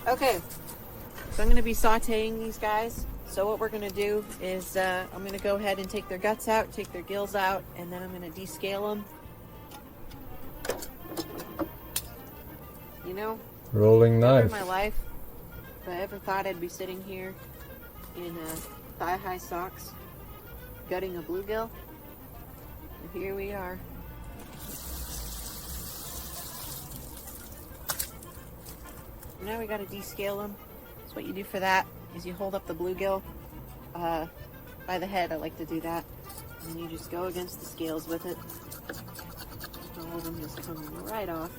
Okay, so I'm going to be sauteing these guys. So what we're going to do is I'm going to go ahead and take their guts out, take their gills out, and then I'm going to descale them. You know, rolling never in knife. my life if I ever thought I'd be sitting here in thigh-high socks gutting a bluegill. And here we are. Now we got to descale them. So what you do for that is you hold up the bluegill by the head. I like to do that. And you just go against the scales with it. All of them just come right off.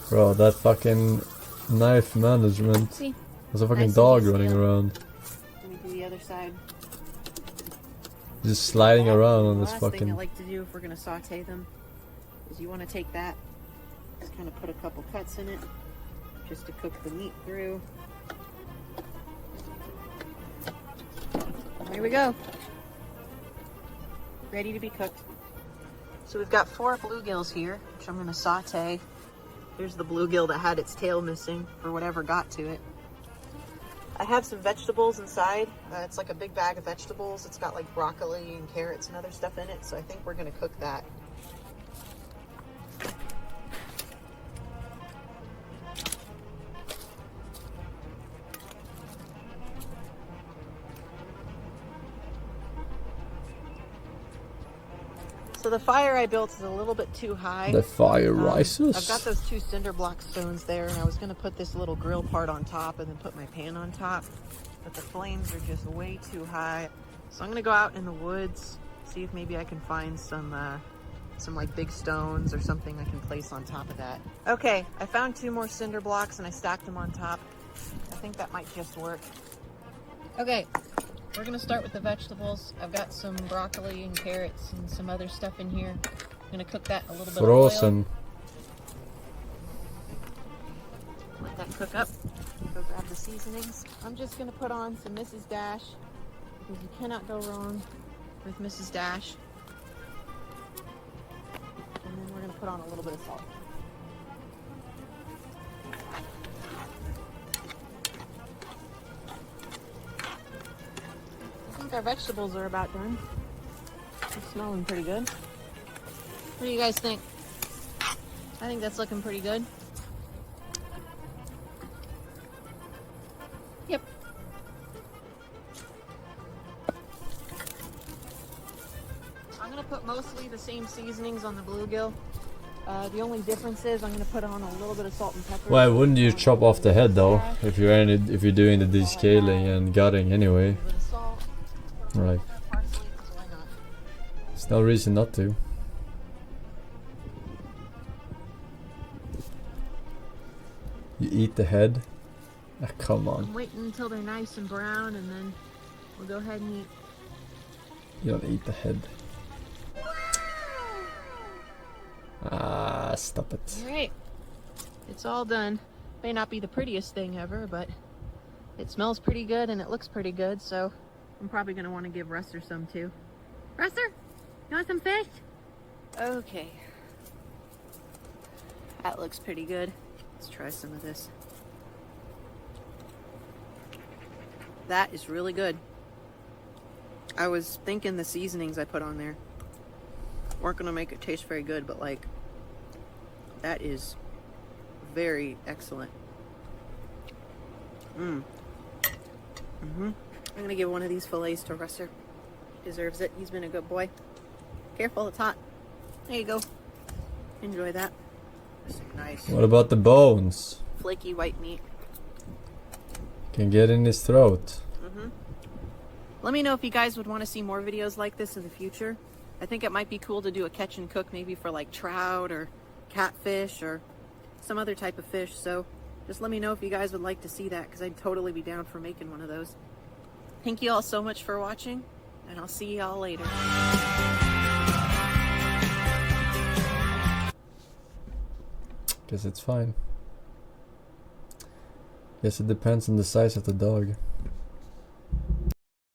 Bro, that fucking knife management. See? There's a fucking Nice dog and running descale. around. Let me do the other side. Just sliding around on The this last thing I fucking... like to do if we're going to saute them is you want to take that, just kind of put a couple cuts in it, just to cook the meat through. There we go. Ready to be cooked. So we've got 4 bluegills here, which I'm going to saute. Here's the bluegill that had its tail missing for whatever got to it. I have some vegetables inside. It's like a big bag of vegetables. It's got like broccoli and carrots and other stuff in it. So I think we're going to cook that. So the fire I built is a little bit too high. The fire rises. I've got those 2 cinder block stones there, and I was going to put this little grill part on top and then put my pan on top, but the flames are just way too high. So I'm going to go out in the woods, see if maybe I can find some like big stones or something I can place on top of that. Okay, I found 2 more cinder blocks and I stacked them on top. I think that might just work. Okay. We're gonna start with the vegetables. I've got some broccoli and carrots and some other stuff in here. I'm gonna cook that in a little bit of Forsen. oil. Let that cook up. Go grab the seasonings. I'm just gonna put on some Mrs. Dash because you cannot go wrong with Mrs. Dash. And then we're gonna put on a little bit of salt. Our vegetables are about done. They're smelling pretty good. What do you guys think? I think that's looking pretty good. Yep. I'm gonna put mostly the same seasonings on the bluegill. The only difference is I'm gonna put on a little bit of salt and pepper. Why wouldn't you chop off the head though? If you're doing the descaling and gutting anyway. Right. There's no reason not to. You eat the head? Ah, come on. I'm waiting until they're nice and brown and then we'll go ahead and eat. You don't eat the head. Ah, stop it. Alright. It's all done. May not be the prettiest thing ever, but it smells pretty good and it looks pretty good, so I'm probably going to want to give Ruster some too. Ruster, you want some fish? Okay. That looks pretty good. Let's try some of this. That is really good. I was thinking the seasonings I put on there weren't going to make it taste very good, but like, that is very excellent. I'm gonna give one of these fillets to Ruster. He deserves it. He's been a good boy. Careful, it's hot. There you go. Enjoy that. Nice. What about the bones? Flaky white meat. Can get in his throat. Let me know if you guys would want to see more videos like this in the future. I think it might be cool to do a catch and cook maybe for like trout or catfish or some other type of fish. So just let me know if you guys would like to see that because I'd totally be down for making one of those. Thank you all so much for watching and I'll see y'all later. Guess it's fine. Guess it depends on the size of the dog.